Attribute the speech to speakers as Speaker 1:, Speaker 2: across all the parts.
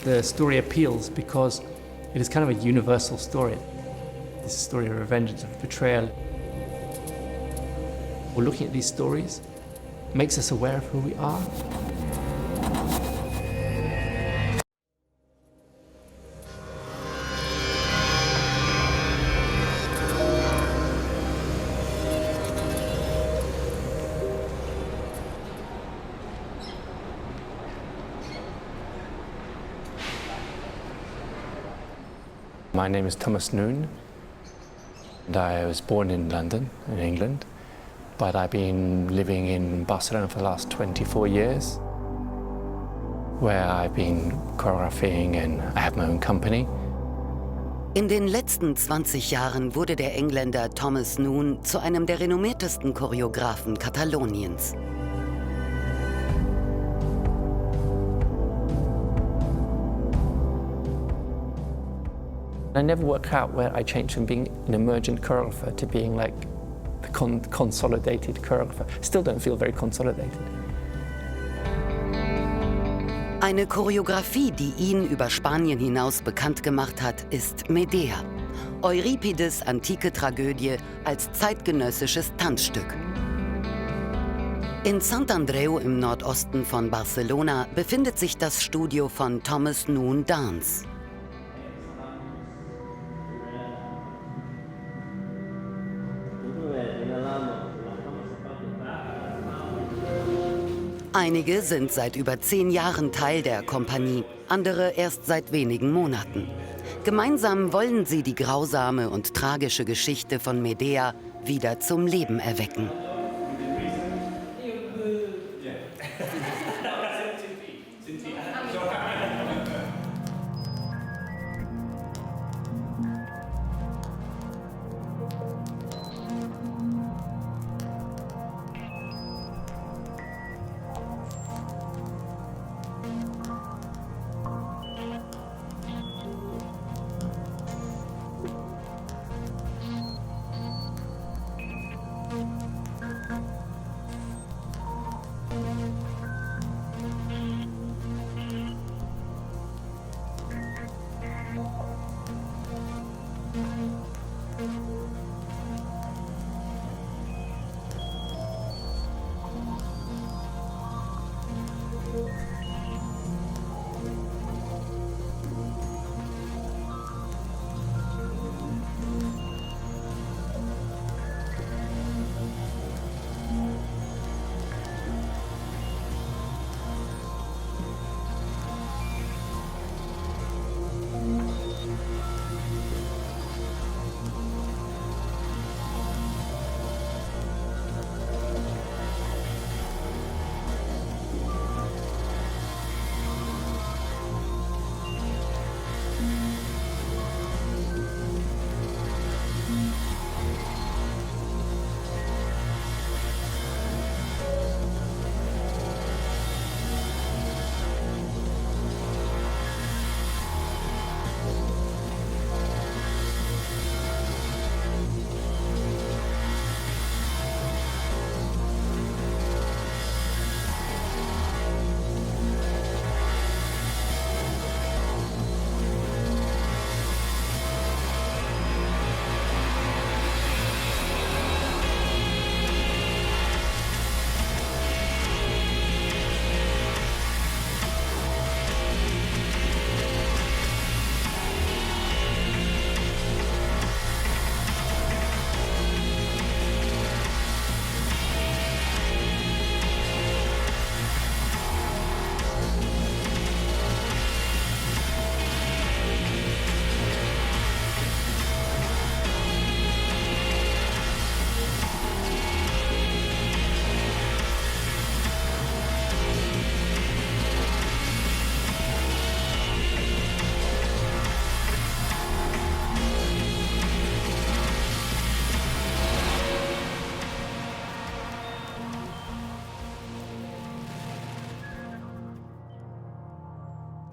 Speaker 1: The story appeals because it is kind of a universal story. It's a story of revenge, of betrayal. We're looking at these stories, makes us aware of who we are. My name is Thomas Noone, and I was born in London, in England, but I've been living in Barcelona for the last 24 years, where I've been choreographing and I have my own company.
Speaker 2: In den letzten 20 Jahren wurde der Engländer Thomas Noone zu einem der renommiertesten Choreografen Kataloniens.
Speaker 1: I never work out where I changed from being an emergent choreographer to being like the consolidated choreographer. Still don't feel very consolidated.
Speaker 2: Eine Choreografie, die ihn über Spanien hinaus bekannt gemacht hat, ist Medea, Euripides' antike Tragödie als zeitgenössisches Tanzstück. In Sant Andreu im Nordosten von Barcelona befindet sich das Studio von Thomas Noone Dance. Einige sind seit über 10 Jahren Teil der Kompanie, andere erst seit wenigen Monaten. Gemeinsam wollen sie die grausame und tragische Geschichte von Medea wieder zum Leben erwecken.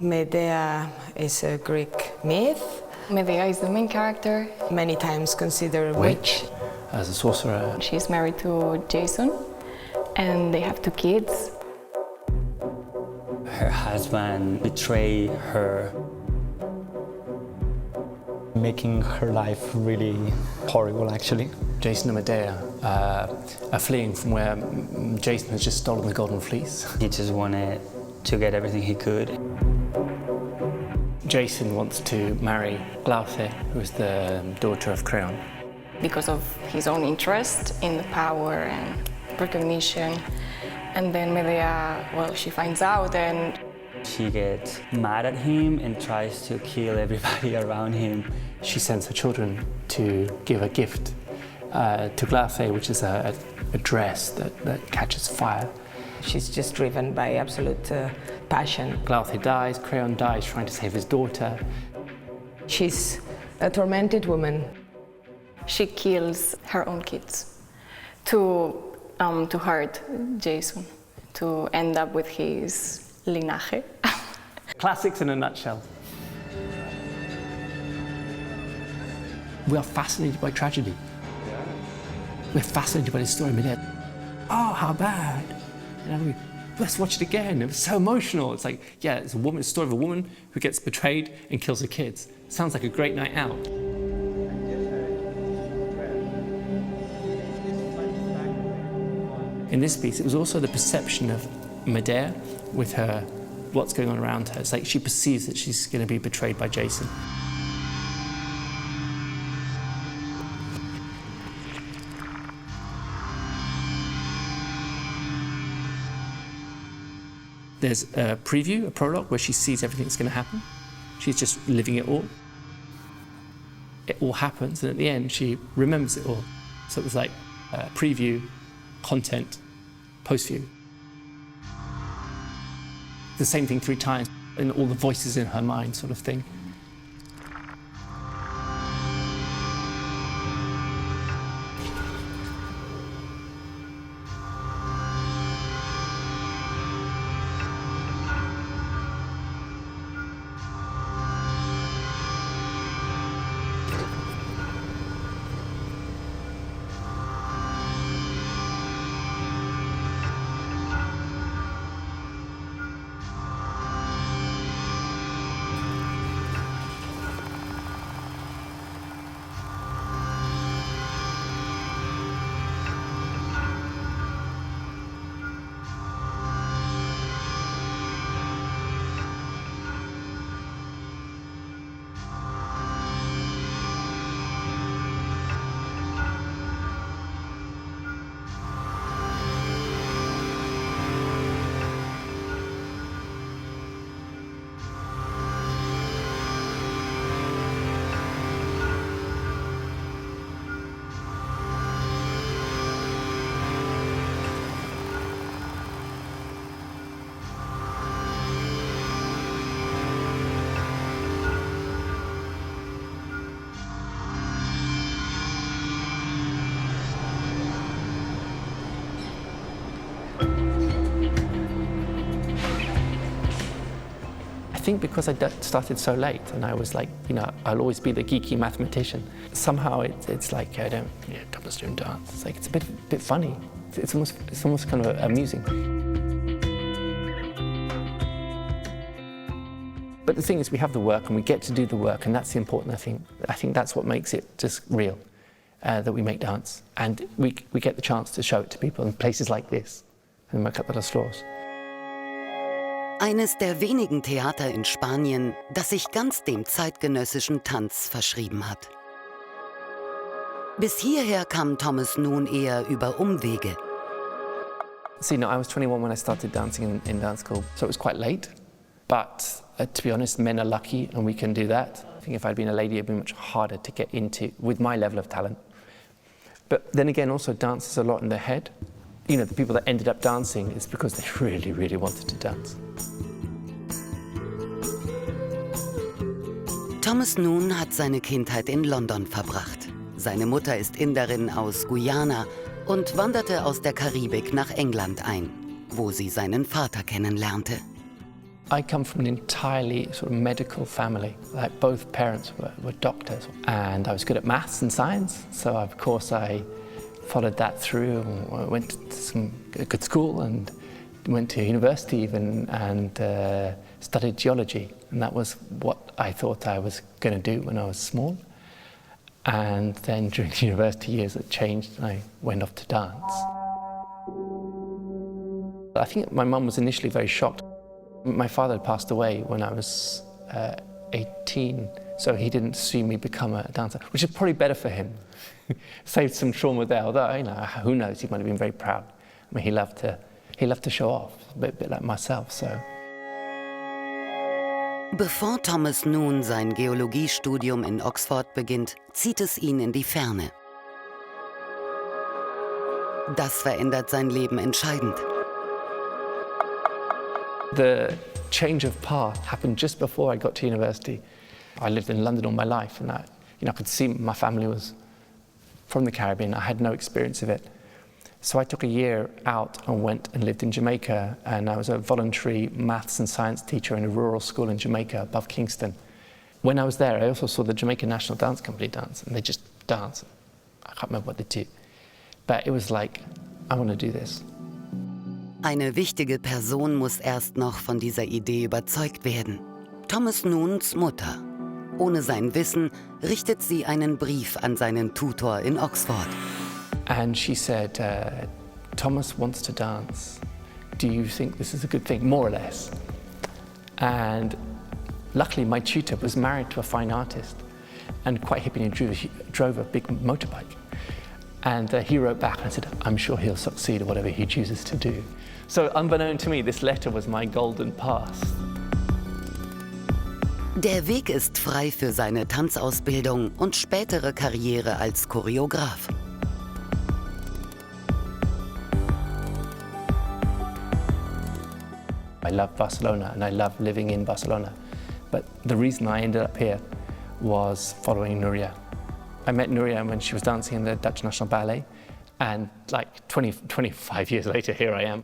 Speaker 3: Medea is a Greek myth.
Speaker 4: Medea is the main character.
Speaker 3: Many times considered witch.
Speaker 1: As a sorcerer.
Speaker 4: She's married to Jason, and they have 2 kids.
Speaker 5: her husband betray her, making her life really horrible, actually.
Speaker 1: Jason and Medea are fleeing from where Jason has just stolen the golden fleece.
Speaker 5: He just wanted to get everything he could.
Speaker 1: Jason wants to marry Glauce, who is the daughter of Creon.
Speaker 4: because of his own interest in the power and recognition. And then Medea, well, she finds out and
Speaker 5: she gets mad at him and tries to kill everybody around him.
Speaker 1: She sends her children to give a gift to Glauce, which is a dress that catches fire.
Speaker 3: She's just driven by absolute passion.
Speaker 1: Glauce dies, Creon dies trying to save his daughter.
Speaker 3: She's a tormented woman.
Speaker 4: she kills her own kids to hurt Jason, to end up with his linaje.
Speaker 1: Classics in a nutshell. We are fascinated by tragedy. We're fascinated by the story of Medea. Oh, how bad. Let's watch it again. It was so emotional. It's like, yeah, it's a story of a woman who gets betrayed and kills her kids. Sounds like a great night out. In this piece, it was also the perception of Medea with her, what's going on around her. It's like she perceives that she's going to be betrayed by Jason. There's a preview, a prologue, where she sees everything that's going to happen. She's just living it all. It all happens, and at the end, she remembers it all. So it was like preview, content, post-view. The same thing 3 times, and all the voices in her mind sort of thing. I think because I started so late and I was like, I'll always be the geeky mathematician. Somehow it's like, Thomas Noone dance. It's like, it's a bit funny. It's almost kind of amusing. But the thing is, we have the work and we get to do the work, and that's the important thing. I think that's what makes it just real, that we make dance. And we get the chance to show it to people in places like this, in Mercat de los Flors.
Speaker 2: Eines der wenigen Theater in Spanien, das sich ganz dem zeitgenössischen Tanz verschrieben hat. Bis hierher kam Thomas Noone eher über Umwege.
Speaker 1: See, I was 21 when I started dancing in dance school, so it was quite late. But to be honest, men are lucky and we can do that. I think if I'd been a lady, it'd be much harder to get into with my level of talent. But then again, also dance is a lot in their head. The people that ended up dancing is because they really, really wanted to dance.
Speaker 2: Thomas Noone hat seine Kindheit in London verbracht. Seine Mutter ist Inderin aus Guyana und wanderte aus der Karibik nach England ein, wo sie seinen Vater kennenlernte.
Speaker 1: I come from an entirely sort of medical family. Like both parents were doctors, and I was good at maths and science, so of course I followed that through. I went to a good school and went to university even and studied geology, and that was what I thought I was going to do when I was small. And then during the university years it changed and I went off to dance. I think my mum was initially very shocked. My father had passed away when I was 18, so he didn't see me become a dancer, which is probably better for him. Saved some trauma there, although, you know, who knows, he might have been very proud. I mean, he loved to show off, a bit like myself, so.
Speaker 2: Bevor Thomas Noone sein Geologiestudium in Oxford beginnt, zieht es ihn in die Ferne. Das verändert sein Leben entscheidend.
Speaker 1: The change of path happened just before I got to university. I lived in London all my life, and I could see my family was from the Caribbean. I had no experience of it. So I took a year out and went and lived in Jamaica, and I was a voluntary maths and science teacher in a rural school in Jamaica above Kingston. When I was there, I also saw the Jamaican National Dance Company dance, and they just dance. I can't remember what they do. But it was like, I want to do this.
Speaker 2: Eine wichtige Person muss erst noch von dieser Idee überzeugt werden. Thomas Noones Mutter. Ohne sein Wissen richtet sie einen Brief an seinen Tutor in Oxford.
Speaker 1: And she said, Thomas wants to dance. Do you think this is a good thing? More or less. And luckily my tutor was married to a fine artist and quite hippie, and he drove a big motorbike. And he wrote back and said, I'm sure he'll succeed at whatever he chooses to do. So unbeknown to me, this letter was my golden pass.
Speaker 2: Der Weg ist frei für seine Tanzausbildung und spätere Karriere als Choreograph.
Speaker 1: I love Barcelona and I love living in Barcelona. But the reason I ended up here was following Nuria. I met Nuria when she was dancing in the Dutch National Ballet, and like 25 years later, here I am.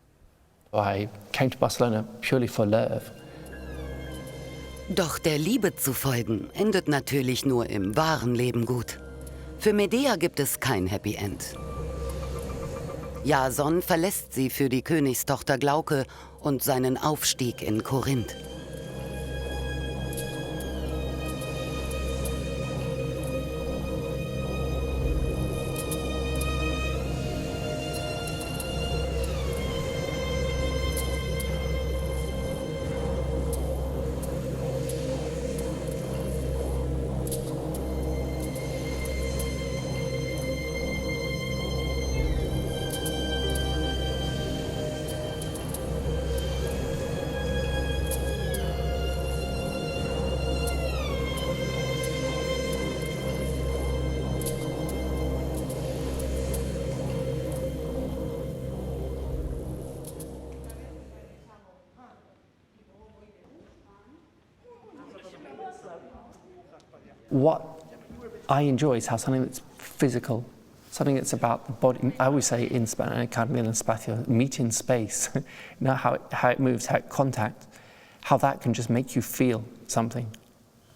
Speaker 1: I came to Barcelona purely for love.
Speaker 2: Doch der Liebe zu folgen endet natürlich nur im wahren Leben gut. Für Medea gibt es kein Happy End. Jason verlässt sie für die Königstochter Glauke und seinen Aufstieg in Korinth.
Speaker 1: What I enjoy is how something that's physical, something that's about the body, I always say in Spanish, meet in space, you know, how it moves, how it contact, how that can just make you feel something,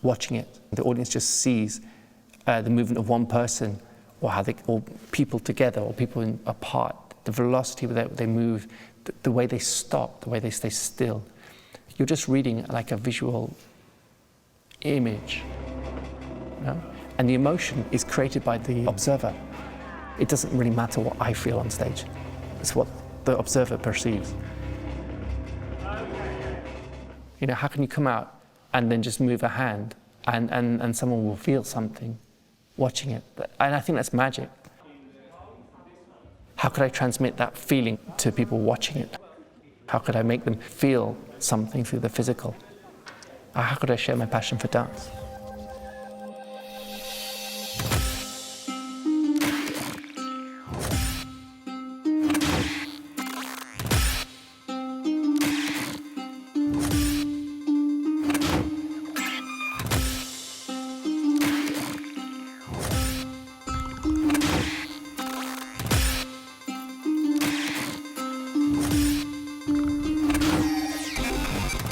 Speaker 1: watching it. The audience just sees the movement of one person, or how or people together, or people apart, the velocity that they move, the way they stop, the way they stay still. You're just reading like a visual image. No? And the emotion is created by the observer. It doesn't really matter what I feel on stage. It's what the observer perceives. You know, how can you come out and then just move a hand and someone will feel something watching it? And I think that's magic. How could I transmit that feeling to people watching it? How could I make them feel something through the physical? How could I share my passion for dance?